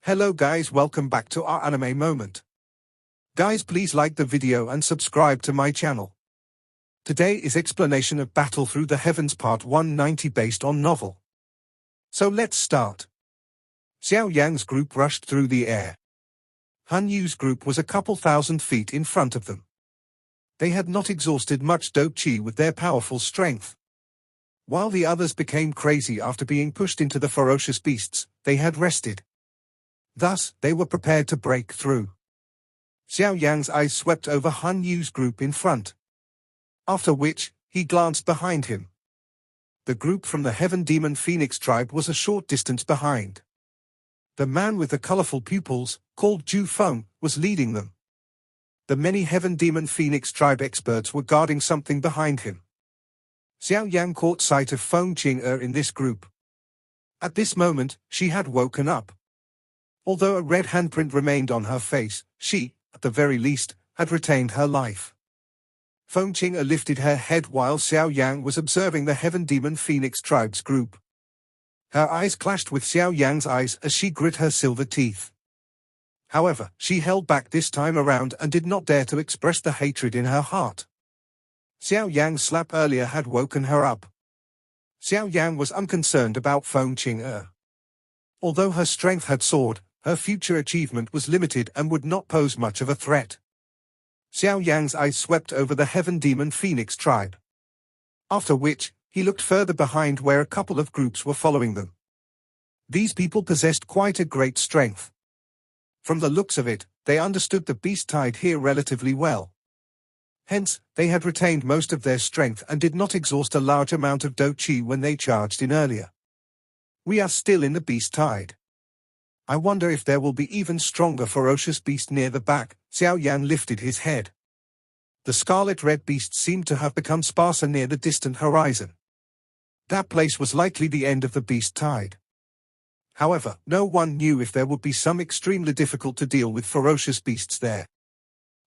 Hello guys, welcome back to our anime moment. Guys, please like the video and subscribe to my channel. Today is explanation of Battle Through the Heavens Part 190 based on novel. So let's start. Xiao Yan's group rushed through the air. Han Yu's group was a couple thousand feet in front of them. They had not exhausted much Do Chi with their powerful strength. While the others became crazy after being pushed into the ferocious beasts, they had rested. Thus, they were prepared to break through. Xiao Yan's eyes swept over Han Yu's group in front. After which, he glanced behind him. The group from the Heaven Demon Phoenix tribe was a short distance behind. The man with the colorful pupils, called Ju Feng, was leading them. The many Heaven Demon Phoenix tribe experts were guarding something behind him. Xiao Yan caught sight of Feng Qing'er in this group. At this moment, she had woken up. Although a red handprint remained on her face, she, at the very least, had retained her life. Feng Qing'er lifted her head while Xiao Yan was observing the Heaven Demon Phoenix tribe's group. Her eyes clashed with Xiao Yan's eyes as she grit her silver teeth. However, she held back this time around and did not dare to express the hatred in her heart. Xiao Yan's slap earlier had woken her up. Xiao Yan was unconcerned about Feng Qing'er. Although her strength had soared, her future achievement was limited and would not pose much of a threat. Xiao Yan's eyes swept over the Heaven Demon Phoenix tribe. After which, he looked further behind where a couple of groups were following them. These people possessed quite a great strength. From the looks of it, they understood the beast tide here relatively well. Hence, they had retained most of their strength and did not exhaust a large amount of Do Chi when they charged in earlier. We are still in the beast tide. I wonder if there will be even stronger ferocious beast near the back. Xiao Yan lifted his head. The scarlet-red beasts seemed to have become sparser near the distant horizon. That place was likely the end of the beast tide. However, no one knew if there would be some extremely difficult to deal with ferocious beasts there.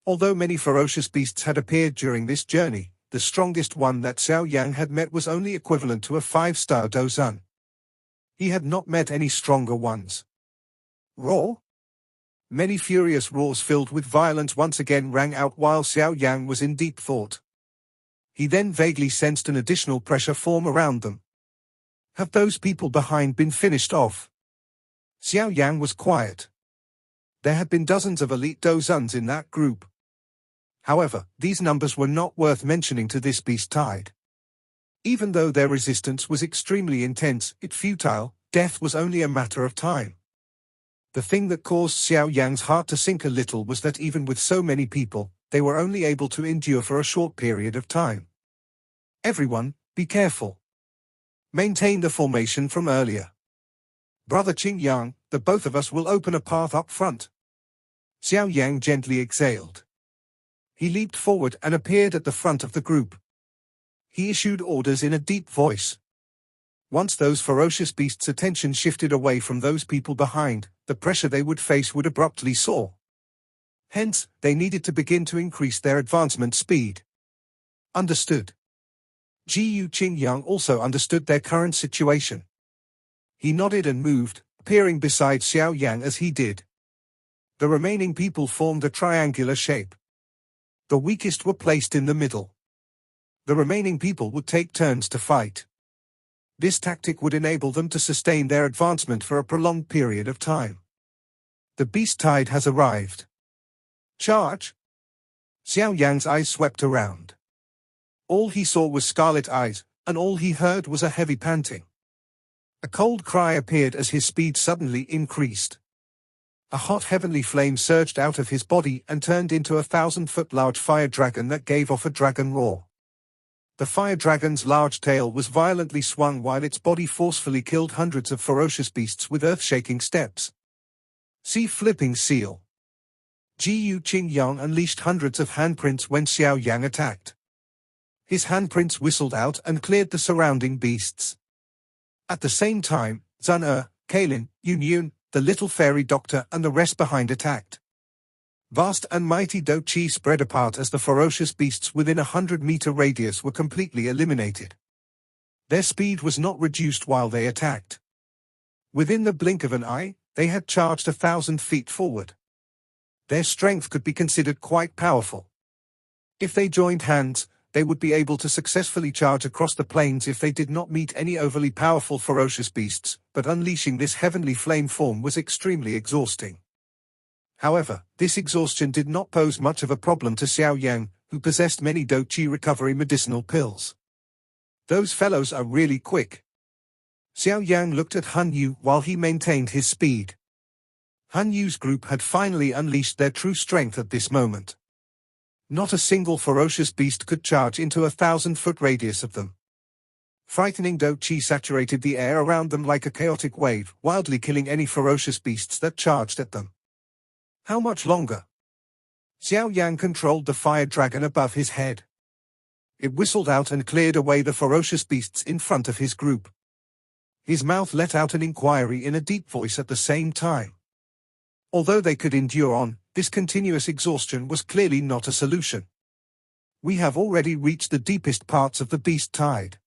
Although many ferocious beasts had appeared during this journey, the strongest one that Xiao Yan had met was only equivalent to a 5-star Dozun. He had not met any stronger ones. Roar? Many furious roars filled with violence once again rang out while Xiao Yan was in deep thought. He then vaguely sensed an additional pressure form around them. Have those people behind been finished off? Xiao Yan was quiet. There had been dozens of elite Dozuns in that group. However, these numbers were not worth mentioning to this beast tide. Even though their resistance was extremely intense, yet futile, death was only a matter of time. The thing that caused Xiao Yan's heart to sink a little was that even with so many people, they were only able to endure for a short period of time. Everyone, be careful. Maintain the formation from earlier. Brother Qing Yang, the both of us will open a path up front. Xiao Yan gently exhaled. He leaped forward and appeared at the front of the group. He issued orders in a deep voice. Once those ferocious beasts' attention shifted away from those people behind, the pressure they would face would abruptly soar. Hence, they needed to begin to increase their advancement speed. Understood. Jiyu Qingyang also understood their current situation. He nodded and moved, appearing beside Xiao Yan as he did. The remaining people formed a triangular shape. The weakest were placed in the middle. The remaining people would take turns to fight. This tactic would enable them to sustain their advancement for a prolonged period of time. The beast tide has arrived. Charge! Xiao Yan's eyes swept around. All he saw was scarlet eyes, and all he heard was a heavy panting. A cold cry appeared as his speed suddenly increased. A hot heavenly flame surged out of his body and turned into a 1,000-foot large fire dragon that gave off a dragon roar. The fire dragon's large tail was violently swung while its body forcefully killed hundreds of ferocious beasts with earth-shaking steps. See Flipping Seal. Jiyu Qingyang unleashed hundreds of handprints when Xiao Yan attacked. His handprints whistled out and cleared the surrounding beasts. At the same time, Zun Kailin, Yun, the little fairy doctor and the rest behind attacked. Vast and mighty Do Chi spread apart as the ferocious beasts within a 100-meter radius were completely eliminated. Their speed was not reduced while they attacked. Within the blink of an eye, They had charged 1,000 feet forward. Their strength could be considered quite powerful. If they joined hands, they would be able to successfully charge across the plains if they did not meet any overly powerful ferocious beasts, but unleashing this heavenly flame form was extremely exhausting. However, this exhaustion did not pose much of a problem to Xiao Yan, who possessed many Do Qi recovery medicinal pills. Those fellows are really quick. Xiao Yan looked at Han Yu while he maintained his speed. Han Yu's group had finally unleashed their true strength at this moment. Not a single ferocious beast could charge into a 1,000-foot radius of them. Frightening Do Qi saturated the air around them like a chaotic wave, wildly killing any ferocious beasts that charged at them. How much longer? Xiao Yan controlled the fire dragon above his head. It whistled out and cleared away the ferocious beasts in front of his group. His mouth let out an inquiry in a deep voice at the same time. Although they could endure on, this continuous exhaustion was clearly not a solution. We have already reached the deepest parts of the beast tide.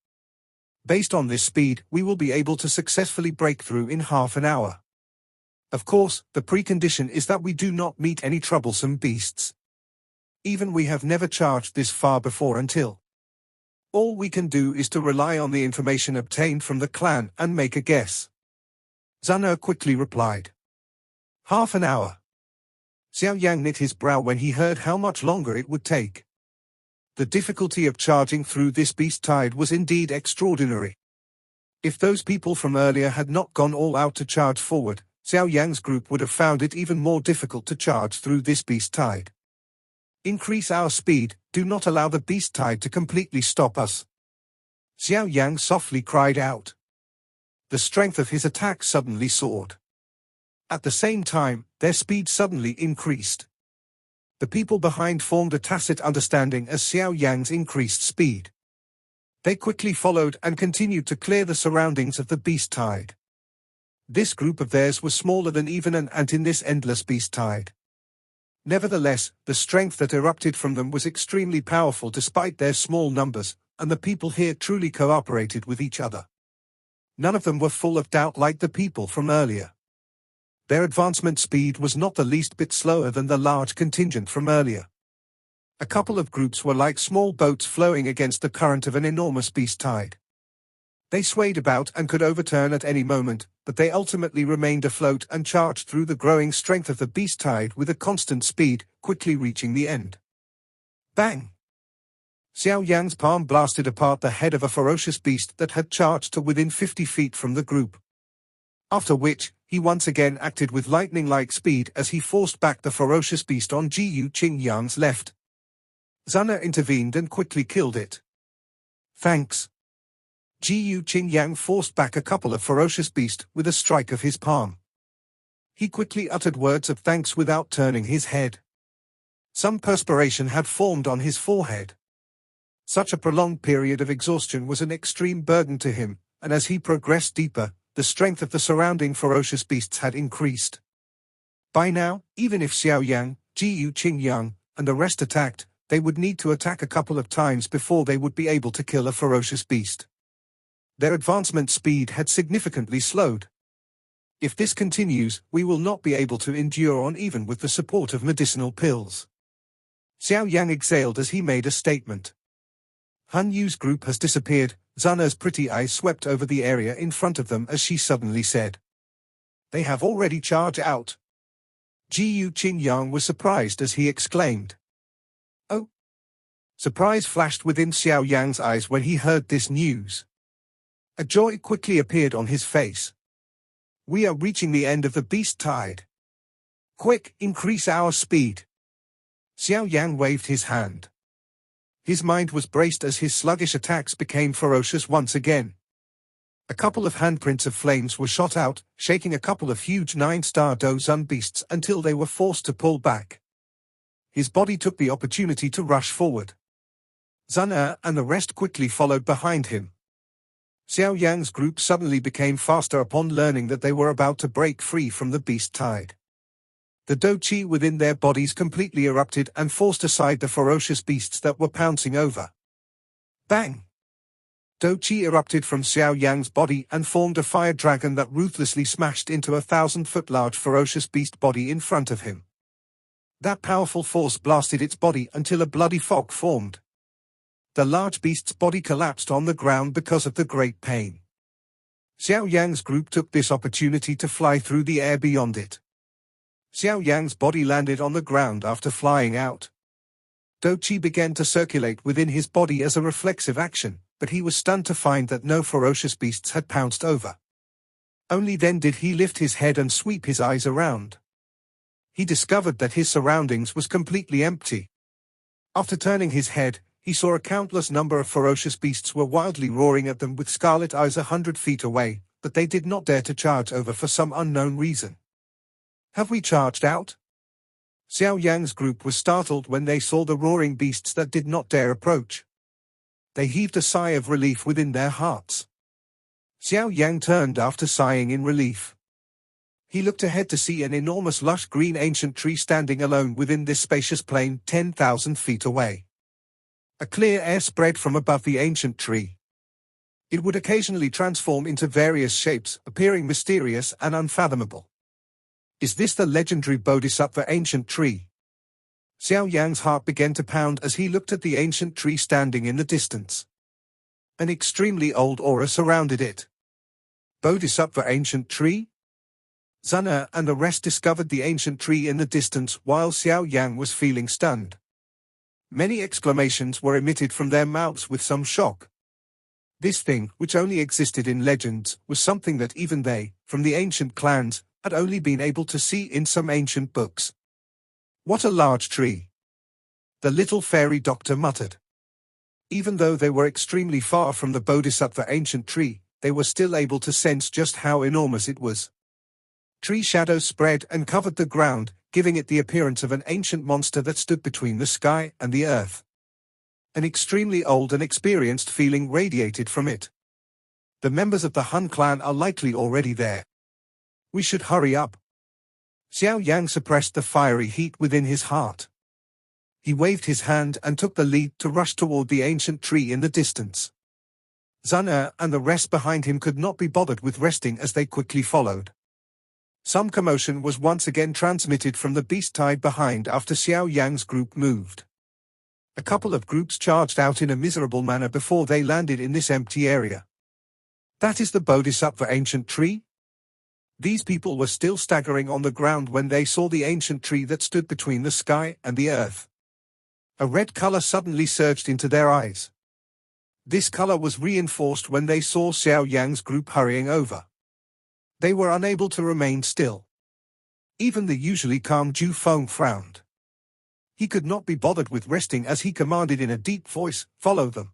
Based on this speed, we will be able to successfully break through in half an hour. Of course, the precondition is that we do not meet any troublesome beasts. Even we have never charged this far before until. All we can do is to rely on the information obtained from the clan and make a guess. Zhana quickly replied. Half an hour. Xiao Yan knit his brow when he heard how much longer it would take. The difficulty of charging through this beast tide was indeed extraordinary. If those people from earlier had not gone all out to charge forward, Xiao Yan's group would have found it even more difficult to charge through this beast tide. Increase our speed, do not allow the beast tide to completely stop us. Xiao Yan softly cried out. The strength of his attack suddenly soared. At the same time, their speed suddenly increased. The people behind formed a tacit understanding as Xiao Yan's increased speed. They quickly followed and continued to clear the surroundings of the beast tide. This group of theirs was smaller than even an ant in this endless beast tide. Nevertheless, the strength that erupted from them was extremely powerful despite their small numbers, and the people here truly cooperated with each other. None of them were full of doubt like the people from earlier. Their advancement speed was not the least bit slower than the large contingent from earlier. A couple of groups were like small boats flowing against the current of an enormous beast tide. They swayed about and could overturn at any moment, but they ultimately remained afloat and charged through the growing strength of the beast tide with a constant speed, quickly reaching the end. Bang! Xiao Yan's palm blasted apart the head of a ferocious beast that had charged to within 50 feet from the group. After which, he once again acted with lightning-like speed as he forced back the ferocious beast on Jiyu Qingyang's left. Zhana intervened and quickly killed it. Thanks. Jiyu Qingyang forced back a couple of ferocious beasts with a strike of his palm. He quickly uttered words of thanks without turning his head. Some perspiration had formed on his forehead. Such a prolonged period of exhaustion was an extreme burden to him, and as he progressed deeper, the strength of the surrounding ferocious beasts had increased. By now, even if Xiao Yan, Jiyu Qingyang, and the rest attacked, they would need to attack a couple of times before they would be able to kill a ferocious beast. Their advancement speed had significantly slowed. If this continues, we will not be able to endure on even with the support of medicinal pills. Xiao Yan exhaled as he made a statement. Han Yu's group has disappeared. Zhana's pretty eyes swept over the area in front of them as she suddenly said. They have already charged out. Jiyu Qingyang was surprised as he exclaimed. Oh! Surprise flashed within Xiao Yan's eyes when he heard this news. A joy quickly appeared on his face. We are reaching the end of the beast tide. Quick, increase our speed. Xiao Yan waved his hand. His mind was braced as his sluggish attacks became ferocious once again. A couple of handprints of flames were shot out, shaking a couple of huge 9-star Dozun beasts until they were forced to pull back. His body took the opportunity to rush forward. Zhana and the rest quickly followed behind him. Xiao Yan's group suddenly became faster upon learning that they were about to break free from the beast tide. The Do Qi within their bodies completely erupted and forced aside the ferocious beasts that were pouncing over. Bang! Qi erupted from Xiao Yan's body and formed a fire dragon that ruthlessly smashed into a 1,000-foot large ferocious beast body in front of him. That powerful force blasted its body until a bloody fog formed. The large beast's body collapsed on the ground because of the great pain. Xiao Yan's group took this opportunity to fly through the air beyond it. Xiao Yan's body landed on the ground after flying out. Qi began to circulate within his body as a reflexive action, but he was stunned to find that no ferocious beasts had pounced over. Only then did he lift his head and sweep his eyes around. He discovered that his surroundings was completely empty. After turning his head, he saw a countless number of ferocious beasts were wildly roaring at them with scarlet eyes 100 feet away, but they did not dare to charge over for some unknown reason. Have we charged out? Xiao Yan's group was startled when they saw the roaring beasts that did not dare approach. They heaved a sigh of relief within their hearts. Xiao Yan turned after sighing in relief. He looked ahead to see an enormous lush green ancient tree standing alone within this spacious plain 10,000 feet away. A clear air spread from above the ancient tree. It would occasionally transform into various shapes, appearing mysterious and unfathomable. Is this the legendary Bodhisattva ancient tree? Xiao Yan's heart began to pound as he looked at the ancient tree standing in the distance. An extremely old aura surrounded it. Bodhisattva ancient tree? Zhane and the rest discovered the ancient tree in the distance while Xiao Yan was feeling stunned. Many exclamations were emitted from their mouths with some shock. This thing, which only existed in legends, was something that even they, from the ancient clans, had only been able to see in some ancient books. What a large tree! The little fairy doctor muttered. Even though they were extremely far from the Bodhisattva ancient tree, they were still able to sense just how enormous it was. Tree shadows spread and covered the ground, giving it the appearance of an ancient monster that stood between the sky and the earth. An extremely old and experienced feeling radiated from it. The members of the Han clan are likely already there. We should hurry up. Xiao Yan suppressed the fiery heat within his heart. He waved his hand and took the lead to rush toward the ancient tree in the distance. Zhane and the rest behind him could not be bothered with resting as they quickly followed. Some commotion was once again transmitted from the beast tied behind after Xiao Yan's group moved. A couple of groups charged out in a miserable manner before they landed in this empty area. That is the Bodhisattva ancient tree? These people were still staggering on the ground when they saw the ancient tree that stood between the sky and the earth. A red color suddenly surged into their eyes. This color was reinforced when they saw Xiao Yan's group hurrying over. They were unable to remain still. Even the usually calm Ju Feng frowned. He could not be bothered with resting as he commanded in a deep voice, "Follow them."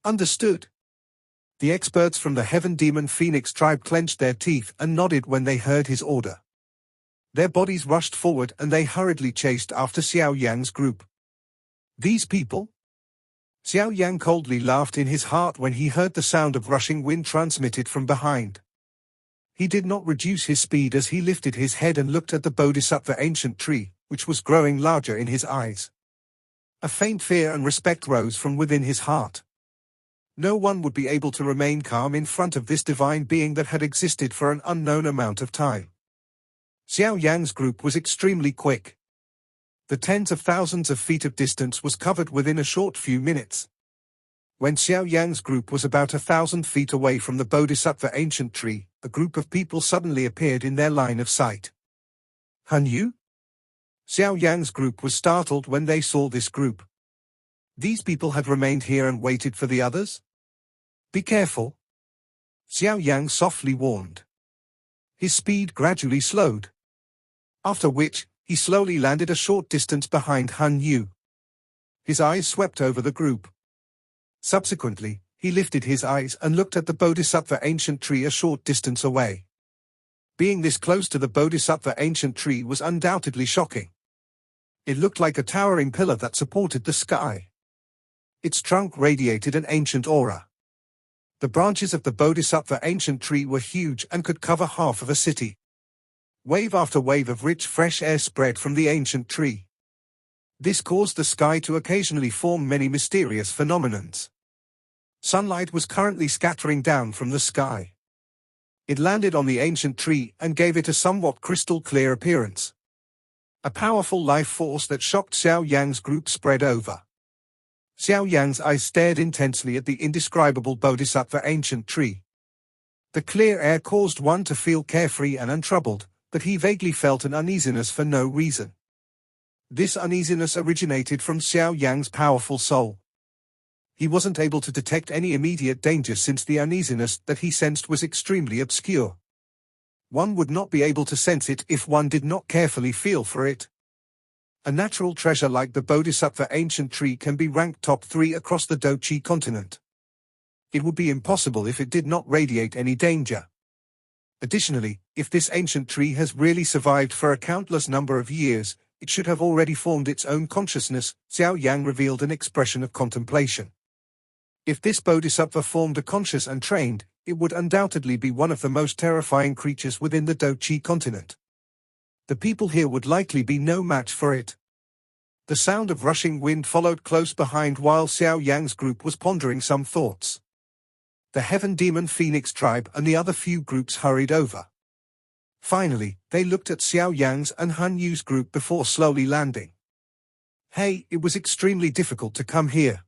Understood. The experts from the Heaven Demon Phoenix tribe clenched their teeth and nodded when they heard his order. Their bodies rushed forward and they hurriedly chased after Xiao Yan's group. These people? Xiao Yan coldly laughed in his heart when he heard the sound of rushing wind transmitted from behind. He did not reduce his speed as he lifted his head and looked at the Bodhisattva ancient tree, which was growing larger in his eyes. A faint fear and respect rose from within his heart. No one would be able to remain calm in front of this divine being that had existed for an unknown amount of time. Xiao Yan's group was extremely quick. The tens of thousands of feet of distance was covered within a short few minutes. When Xiao Yan's group was about 1,000 feet away from the Bodhisattva ancient tree, a group of people suddenly appeared in their line of sight. Han Yu? Xiao Yan's group was startled when they saw this group. These people had remained here and waited for the others? Be careful. Xiao Yan softly warned. His speed gradually slowed. After which, he slowly landed a short distance behind Han Yu. His eyes swept over the group. Subsequently, he lifted his eyes and looked at the Bodhisattva ancient tree a short distance away. Being this close to the Bodhisattva ancient tree was undoubtedly shocking. It looked like a towering pillar that supported the sky. Its trunk radiated an ancient aura. The branches of the Bodhisattva ancient tree were huge and could cover half of a city. Wave after wave of rich fresh air spread from the ancient tree. This caused the sky to occasionally form many mysterious phenomenons. Sunlight was currently scattering down from the sky. It landed on the ancient tree and gave it a somewhat crystal-clear appearance. A powerful life force that shocked Xiao Yan's group spread over. Xiao Yan's eyes stared intensely at the indescribable bodhisattva ancient tree. The clear air caused one to feel carefree and untroubled, but he vaguely felt an uneasiness for no reason. This uneasiness originated from Xiao Yan's powerful soul. He wasn't able to detect any immediate danger since the uneasiness that he sensed was extremely obscure. One would not be able to sense it if one did not carefully feel for it. A natural treasure like the Bodhisattva ancient tree can be ranked top 3 across the Dochi continent. It would be impossible if it did not radiate any danger. Additionally, if this ancient tree has really survived for a countless number of years, it should have already formed its own consciousness. Xiao Yan revealed an expression of contemplation. If this bodhisattva formed a conscious and trained, it would undoubtedly be one of the most terrifying creatures within the Dochi continent. The people here would likely be no match for it. The sound of rushing wind followed close behind while Xiao Yang's group was pondering some thoughts. The Heaven Demon Phoenix tribe and the other few groups hurried over. Finally, they looked at Xiao Yang's and Han Yu's group before slowly landing. Hey, it was extremely difficult to come here.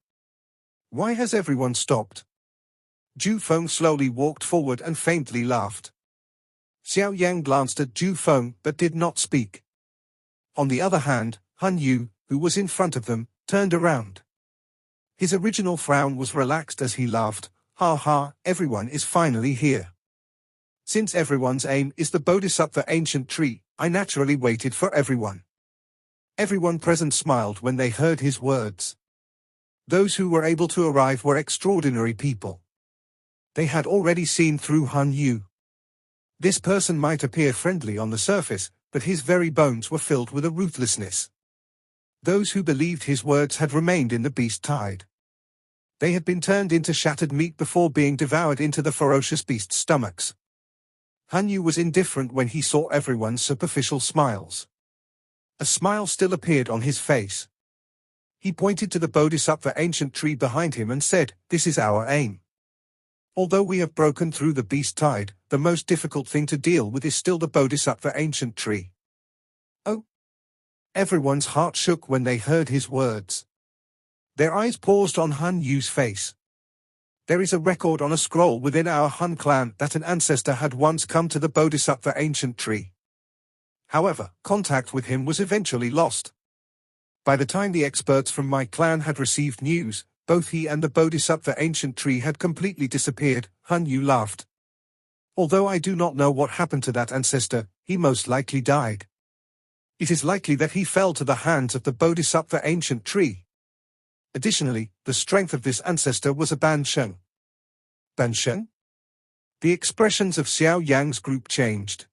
Why has everyone stopped? Ju Feng slowly walked forward and faintly laughed. Xiao Yang glanced at Ju Feng but did not speak. On the other hand, Han Yu, who was in front of them, turned around. His original frown was relaxed as he laughed. Ha ha, everyone is finally here. Since everyone's aim is the Bodhisattva ancient tree, I naturally waited for everyone. Everyone present smiled when they heard his words. Those who were able to arrive were extraordinary people. They had already seen through Han Yu. This person might appear friendly on the surface, but his very bones were filled with a ruthlessness. Those who believed his words had remained in the beast tide. They had been turned into shattered meat before being devoured into the ferocious beast's stomachs. Han Yu was indifferent when he saw everyone's superficial smiles. A smile still appeared on his face. He pointed to the Bodhisattva ancient tree behind him and said, "This is our aim. Although we have broken through the beast tide, the most difficult thing to deal with is still the Bodhisattva ancient tree." Oh! Everyone's heart shook when they heard his words. Their eyes paused on Han Yu's face. There is a record on a scroll within our Han clan that an ancestor had once come to the Bodhisattva ancient tree. However, contact with him was eventually lost. By the time the experts from my clan had received news, both he and the Bodhisattva ancient tree had completely disappeared. Han Yu laughed. Although I do not know what happened to that ancestor, he most likely died. It is likely that he fell to the hands of the Bodhisattva ancient tree. Additionally, the strength of this ancestor was a Bansheng. Bansheng? The expressions of Xiao Yang's group changed.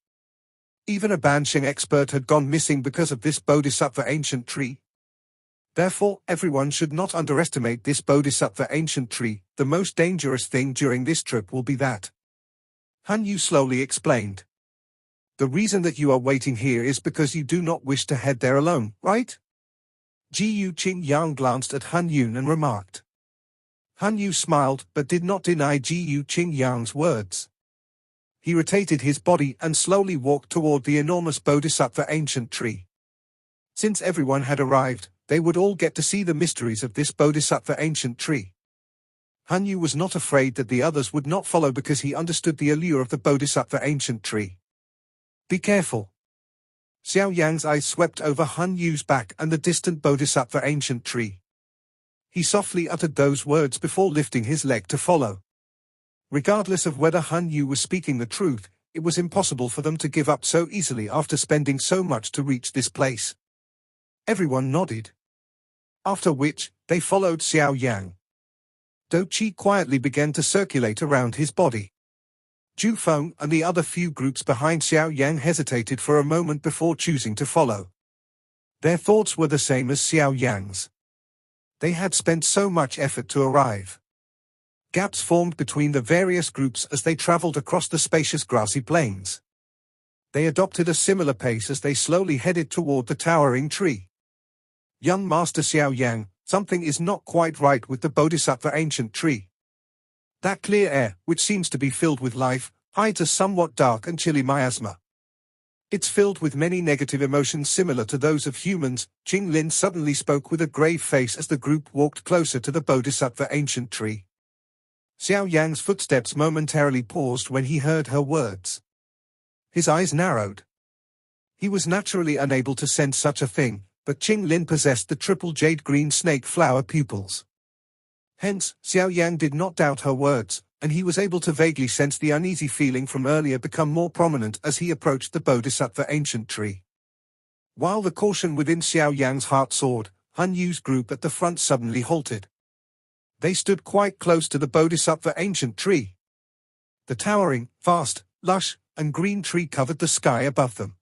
Even a Bansheng expert had gone missing because of this Bodhisattva ancient tree. Therefore, everyone should not underestimate this Bodhisattva ancient tree. The most dangerous thing during this trip will be that. Han Yu slowly explained. The reason that you are waiting here is because you do not wish to head there alone, right? Ji Yu Qing Yang glanced at Han Yun and remarked. Han Yu smiled but did not deny Ji Yu Qing Yang's words. He rotated his body and slowly walked toward the enormous Bodhisattva ancient tree. Since everyone had arrived, they would all get to see the mysteries of this Bodhisattva ancient tree. Han Yu was not afraid that the others would not follow because he understood the allure of the Bodhisattva ancient tree. Be careful. Xiao Yang's eyes swept over Han Yu's back and the distant Bodhisattva ancient tree. He softly uttered those words before lifting his leg to follow. Regardless of whether Han Yu was speaking the truth, it was impossible for them to give up so easily after spending so much to reach this place. Everyone nodded. After which, they followed Xiao Yang. Do Qi quietly began to circulate around his body. Ju Feng and the other few groups behind Xiao Yang hesitated for a moment before choosing to follow. Their thoughts were the same as Xiao Yang's. They had spent so much effort to arrive. Gaps formed between the various groups as they traveled across the spacious grassy plains. They adopted a similar pace as they slowly headed toward the towering tree. Young Master Xiao Yang, something is not quite right with the Bodhisattva ancient tree. That clear air, which seems to be filled with life, hides a somewhat dark and chilly miasma. It's filled with many negative emotions similar to those of humans. Qing Lin suddenly spoke with a grave face as the group walked closer to the Bodhisattva ancient tree. Xiao Yan's footsteps momentarily paused when he heard her words. His eyes narrowed. He was naturally unable to sense such a thing, but Qing Lin possessed the triple jade green snake flower pupils. Hence, Xiao Yan did not doubt her words, and he was able to vaguely sense the uneasy feeling from earlier become more prominent as he approached the Bodhisattva ancient tree. While the caution within Xiao Yan's heart soared, Han Yu's group at the front suddenly halted. They stood quite close to the Bodhisattva ancient tree. The towering, vast, lush, and green tree covered the sky above them.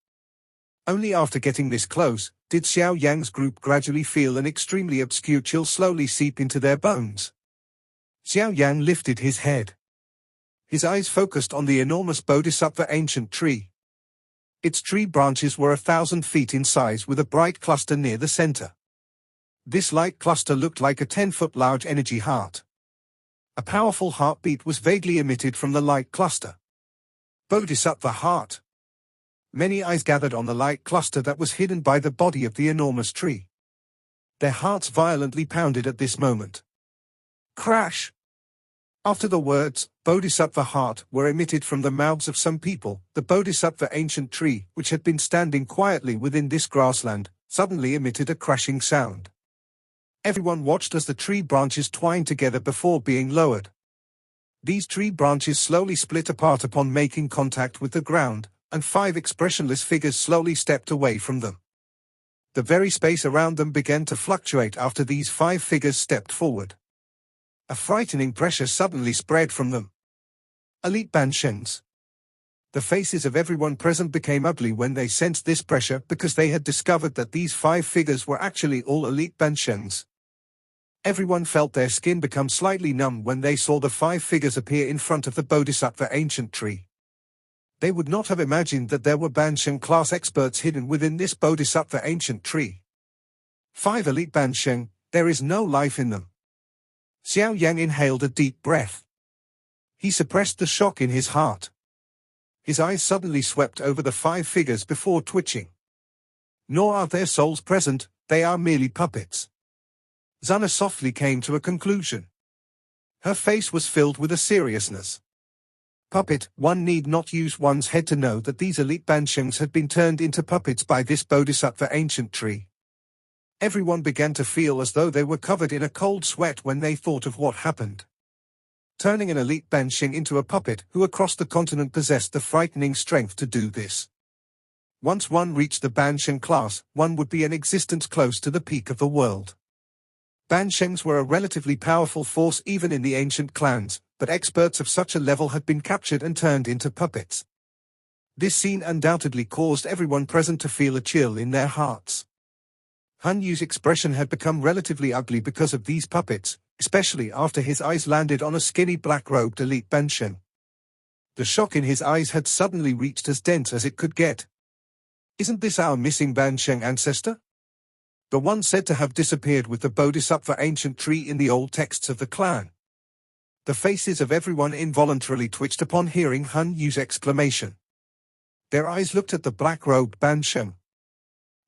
Only after getting this close, did Xiao Yan's group gradually feel an extremely obscure chill slowly seep into their bones. Xiao Yan lifted his head. His eyes focused on the enormous Bodhisattva ancient tree. Its tree branches were 1,000 feet in size with a bright cluster near the center. This light cluster looked like a 10-foot large energy heart. A powerful heartbeat was vaguely emitted from the light cluster. Bodhisattva heart. Many eyes gathered on the light cluster that was hidden by the body of the enormous tree. Their hearts violently pounded at this moment. Crash! After the words, Bodhisattva heart, were emitted from the mouths of some people, the Bodhisattva ancient tree, which had been standing quietly within this grassland, suddenly emitted a crashing sound. Everyone watched as the tree branches twined together before being lowered. These tree branches slowly split apart upon making contact with the ground, and 5 expressionless figures slowly stepped away from them. The very space around them began to fluctuate after these 5 figures stepped forward. A frightening pressure suddenly spread from them. Elite Banshengs. The faces of everyone present became ugly when they sensed this pressure because they had discovered that these 5 figures were actually all elite Banshengs. Everyone felt their skin become slightly numb when they saw the 5 figures appear in front of the Bodhisattva ancient tree. They would not have imagined that there were Bansheng class experts hidden within this Bodhisattva ancient tree. 5 elite Bansheng, there is no life in them. Xiao Yan inhaled a deep breath. He suppressed the shock in his heart. His eyes suddenly swept over the 5 figures before twitching. Nor are their souls present, they are merely puppets. Zana softly came to a conclusion. Her face was filled with a seriousness. Puppet, one need not use one's head to know that these elite Banshengs had been turned into puppets by this Bodhisattva ancient tree. Everyone began to feel as though they were covered in a cold sweat when they thought of what happened. Turning an elite Bansheng into a puppet who across the continent possessed the frightening strength to do this. Once one reached the Bansheng class, one would be an existence close to the peak of the world. Banshengs were a relatively powerful force even in the ancient clans, but experts of such a level had been captured and turned into puppets. This scene undoubtedly caused everyone present to feel a chill in their hearts. Han Yu's expression had become relatively ugly because of these puppets, especially after his eyes landed on a skinny black-robed elite Bansheng. The shock in his eyes had suddenly reached as dense as it could get. Isn't this our missing Bansheng ancestor? The one said to have disappeared with the Bodhisattva ancient tree in the old texts of the clan. The faces of everyone involuntarily twitched upon hearing Han Yu's exclamation. Their eyes looked at the black-robed Bansheng.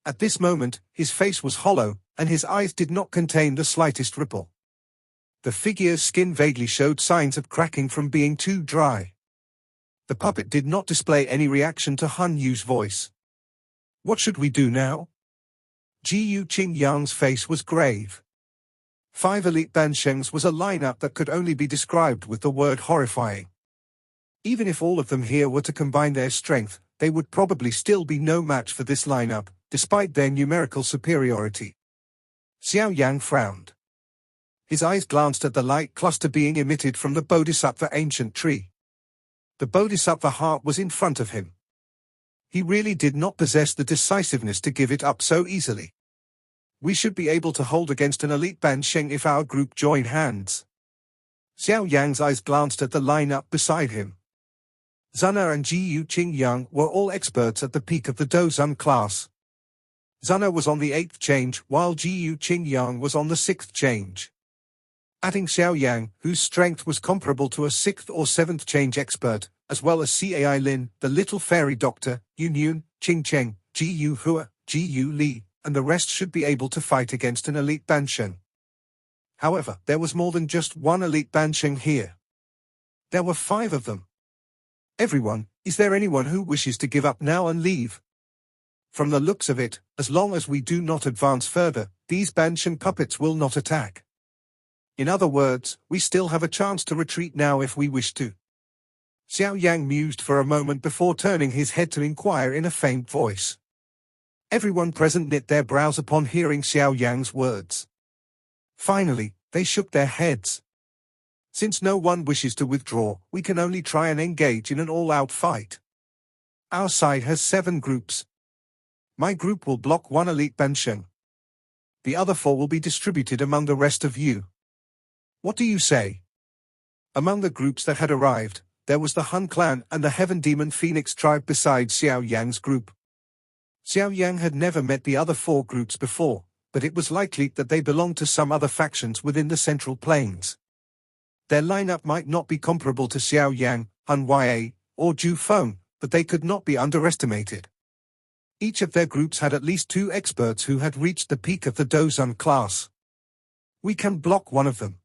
At this moment, his face was hollow, and his eyes did not contain the slightest ripple. The figure's skin vaguely showed signs of cracking from being too dry. The puppet did not display any reaction to Han Yu's voice. What should we do now? Jiyu Qingyang's face was grave. 5 elite Banshengs was a lineup that could only be described with the word horrifying. Even if all of them here were to combine their strength, they would probably still be no match for this lineup, despite their numerical superiority. Xiao Yan frowned. His eyes glanced at the light cluster being emitted from the Bodhisattva ancient tree. The Bodhisattva heart was in front of him. He really did not possess the decisiveness to give it up so easily. We should be able to hold against an elite Bansheng if our group join hands. Xiao Yan's eyes glanced at the lineup beside him. Zana and Jiyu Qingyang were all experts at the peak of the Dozun class. Zana was on the 8th change, while Jiyu Qingyang was on the 6th change. adding Xiao Yan, whose strength was comparable to a 6th or 7th change expert, as well as Cai Lin, the little fairy doctor, Yun Yun, Qing Cheng, Ji Yu Hua, Ji Yu Li, and the rest should be able to fight against an elite Bansheng. However, there was more than just one elite Bansheng here. There were 5 of them. Everyone, is there anyone who wishes to give up now and leave? From the looks of it, as long as we do not advance further, these Bansheng puppets will not attack. In other words, we still have a chance to retreat now if we wish to. Xiao Yang mused for a moment before turning his head to inquire in a faint voice. Everyone present knit their brows upon hearing Xiao Yang's words. Finally, they shook their heads. Since no one wishes to withdraw, we can only try and engage in an all-out fight. Our side has 7 groups. My group will block 1 elite Bansheng. The other 4 will be distributed among the rest of you. What do you say? Among the groups that had arrived, there was the Hun clan and the Heaven Demon Phoenix tribe besides Xiao Yang's group. Xiao Yang had never met the other 4 groups before, but it was likely that they belonged to some other factions within the Central Plains. Their lineup might not be comparable to Xiao Yang, Hun Ya, or Zhu Feng, but they could not be underestimated. Each of their groups had at least 2 experts who had reached the peak of the Dozun class. We can block one of them.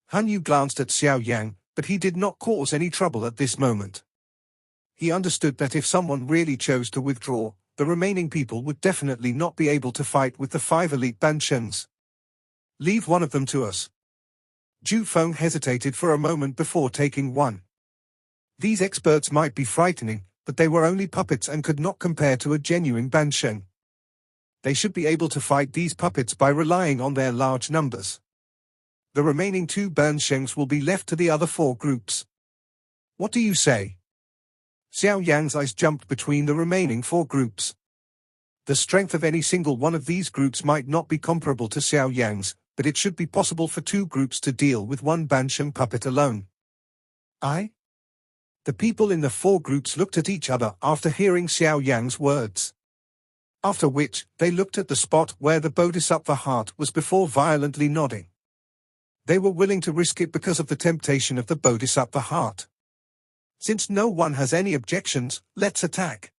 Han Yu glanced at Xiao Yang, but he did not cause any trouble at this moment. He understood that if someone really chose to withdraw, the remaining people would definitely not be able to fight with the 5 elite Banshengs. Leave one of them to us. Zhu Feng hesitated for a moment before taking one. These experts might be frightening, but they were only puppets and could not compare to a genuine Bansheng. They should be able to fight these puppets by relying on their large numbers. The remaining 2 Banshengs will be left to the other 4 groups. What do you say? Xiao Yang's eyes jumped between the remaining 4 groups. The strength of any single one of these groups might not be comparable to Xiao Yang's, but it should be possible for 2 groups to deal with 1 Bansheng puppet alone. The people in the 4 groups looked at each other after hearing Xiao Yang's words. After which, they looked at the spot where the Bodhisattva heart was before violently nodding. They were willing to risk it because of the temptation of the Bodhisattva heart. Since no one has any objections, let's attack.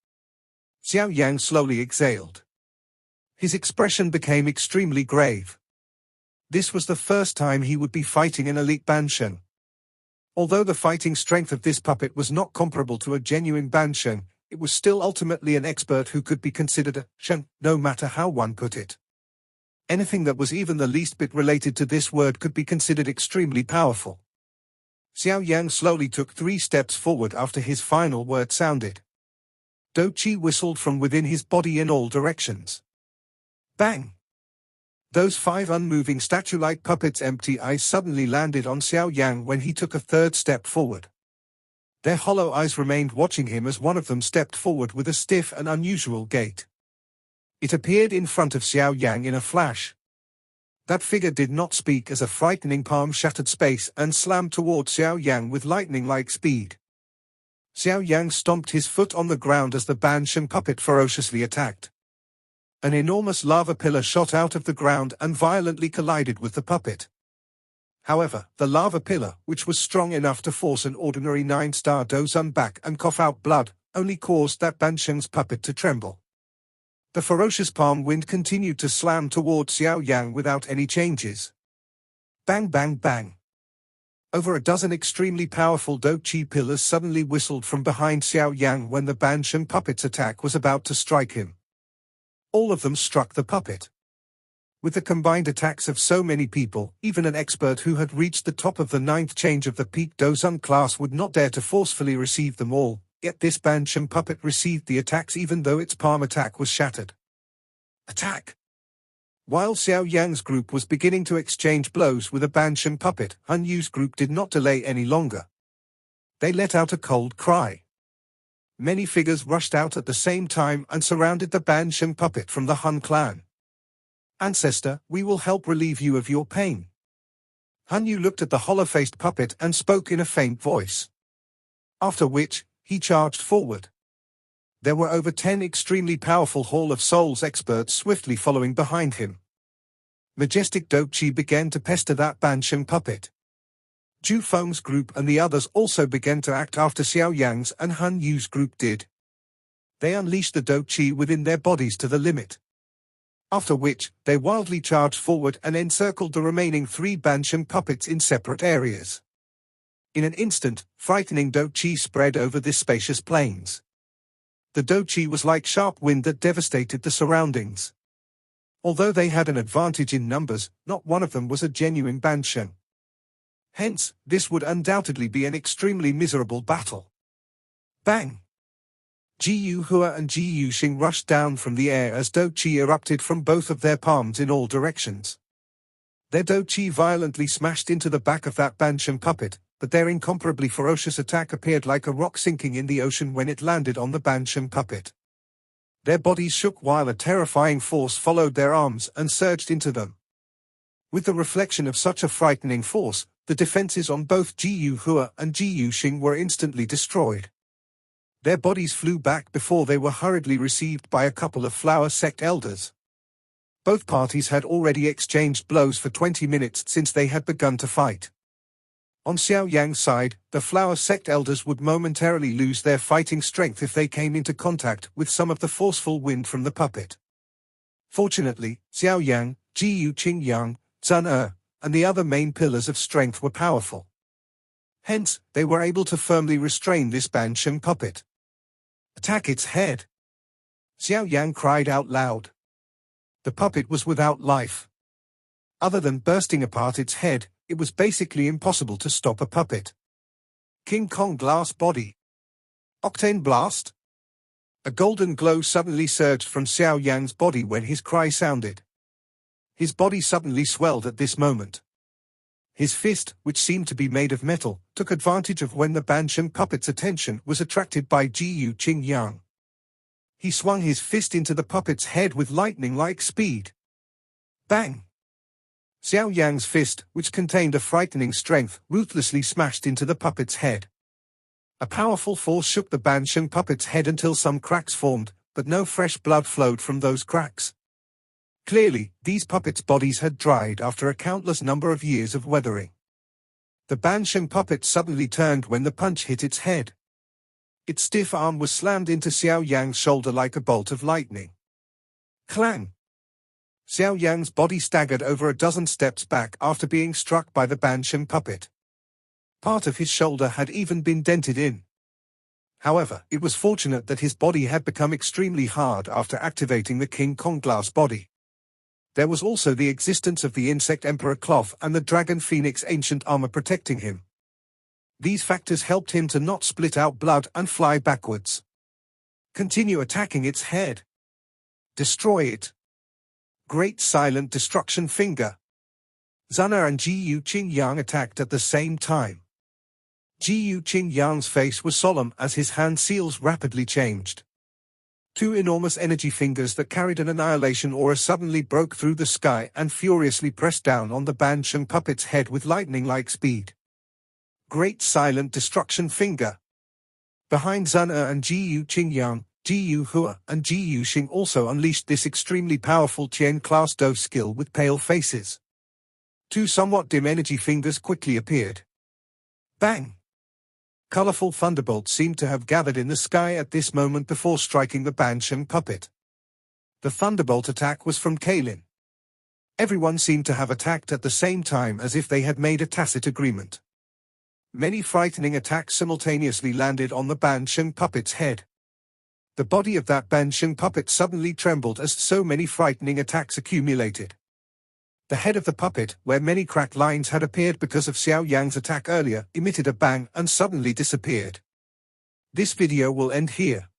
Xiao Yang slowly exhaled. His expression became extremely grave. This was the first time he would be fighting an elite Bansheng. Although the fighting strength of this puppet was not comparable to a genuine Bansheng, it was still ultimately an expert who could be considered a Sheng, no matter how one put it. Anything that was even the least bit related to this word could be considered extremely powerful. Xiao Yang slowly took 3 steps forward after his final word sounded. Do Qi whistled from within his body in all directions. Bang! Those 5 unmoving statue-like puppets' empty eyes suddenly landed on Xiao Yang when he took a 3rd step forward. Their hollow eyes remained watching him as one of them stepped forward with a stiff and unusual gait. It appeared in front of Xiao Yang in a flash. That figure did not speak as a frightening palm shattered space and slammed toward Xiao Yang with lightning-like speed. Xiao Yang stomped his foot on the ground as the Bansheng puppet ferociously attacked. An enormous lava pillar shot out of the ground and violently collided with the puppet. However, the lava pillar, which was strong enough to force an ordinary 9-star Dozun back and cough out blood, only caused that Bansheng's puppet to tremble. The ferocious palm wind continued to slam toward Xiao Yang without any changes. Bang bang bang. Over a dozen extremely powerful Do Qi pillars suddenly whistled from behind Xiao Yang when the Bansheng puppet's attack was about to strike him. All of them struck the puppet. With the combined attacks of so many people, even an expert who had reached the top of the 9th change of the peak Dozun class would not dare to forcefully receive them all. Yet this Bansheng puppet received the attacks even though its palm attack was shattered. Attack! While Xiao Yang's group was beginning to exchange blows with a Bansheng puppet, Han Yu's group did not delay any longer. They let out a cold cry. Many figures rushed out at the same time and surrounded the Bansheng puppet from the Han clan. Ancestor, we will help relieve you of your pain. Han Yu looked at the hollow-faced puppet and spoke in a faint voice. After which, he charged forward. There were over 10 extremely powerful Hall of Souls experts swiftly following behind him. Majestic Dochi began to pester that Bansheng puppet. Ju Feng's group and the others also began to act after Xiao Yan's and Han Yu's group did. They unleashed the Dochi within their bodies to the limit. After which, they wildly charged forward and encircled the remaining 3 Bansheng puppets in separate areas. In an instant, frightening Dochi spread over this spacious plains. The Dochi was like sharp wind that devastated the surroundings. Although they had an advantage in numbers, not one of them was a genuine Bansheng. Hence, this would undoubtedly be an extremely miserable battle. Bang! Ji Yuhua and Ji Yuxing rushed down from the air as Dochi erupted from both of their palms in all directions. Their Dochi violently smashed into the back of that Bansheng puppet, but their incomparably ferocious attack appeared like a rock sinking in the ocean when it landed on the Bansheng puppet. Their bodies shook while a terrifying force followed their arms and surged into them. With the reflection of such a frightening force, the defenses on both Ji Yuhua and Ji Yuxing were instantly destroyed. Their bodies flew back before they were hurriedly received by a couple of Flower Sect elders. Both parties had already exchanged blows for 20 minutes since they had begun to fight. On Xiao Yan's side, the Flower Sect elders would momentarily lose their fighting strength if they came into contact with some of the forceful wind from the puppet. Fortunately, Xiao Yan, Ji Yuqing, Zun and the other main pillars of strength were powerful. Hence, they were able to firmly restrain this Bansheng puppet. Attack its head! Xiao Yan cried out loud. The puppet was without life. Other than bursting apart its head, it was basically impossible to stop a puppet. King Kong Glass Body. Octane Blast? A golden glow suddenly surged from Xiao Yan's body when his cry sounded. His body suddenly swelled at this moment. His fist, which seemed to be made of metal, took advantage of when the Bansheng puppet's attention was attracted by Ji Yuqing. He swung his fist into the puppet's head with lightning-like speed. Bang! Xiao Yan's fist, which contained a frightening strength, ruthlessly smashed into the puppet's head. A powerful force shook the Bansheng puppet's head until some cracks formed, but no fresh blood flowed from those cracks. Clearly, these puppets' bodies had dried after a countless number of years of weathering. The Bansheng puppet suddenly turned when the punch hit its head. Its stiff arm was slammed into Xiao Yan's shoulder like a bolt of lightning. Clang! Xiao Yan's body staggered over a dozen steps back after being struck by the Bansheng puppet. Part of his shoulder had even been dented in. However, it was fortunate that his body had become extremely hard after activating the King Kong Glass Body. There was also the existence of the Insect Emperor Cloth and the Dragon Phoenix Ancient Armor protecting him. These factors helped him to not split out blood and fly backwards. Continue attacking its head. Destroy it. Great Silent Destruction Finger. Zun and Ji Yuqing attacked at the same time. Ji Yuqing's face was solemn as his hand seals rapidly changed. 2 enormous energy fingers that carried an annihilation aura suddenly broke through the sky and furiously pressed down on the Bansheng puppet's head with lightning-like speed. Great Silent Destruction Finger. Behind Zun and Ji Yuqing, Ji Yuhua and Ji Yuxing also unleashed this extremely powerful Qian-class dove skill with pale faces. 2 somewhat dim energy fingers quickly appeared. Bang! Colorful thunderbolts seemed to have gathered in the sky at this moment before striking the Bansheng puppet. The thunderbolt attack was from Kailin. Everyone seemed to have attacked at the same time as if they had made a tacit agreement. Many frightening attacks simultaneously landed on the Bansheng puppet's head. The body of that Bansheng puppet suddenly trembled as so many frightening attacks accumulated. The head of the puppet, where many cracked lines had appeared because of Xiao Yan's attack earlier, emitted a bang and suddenly disappeared. This video will end here.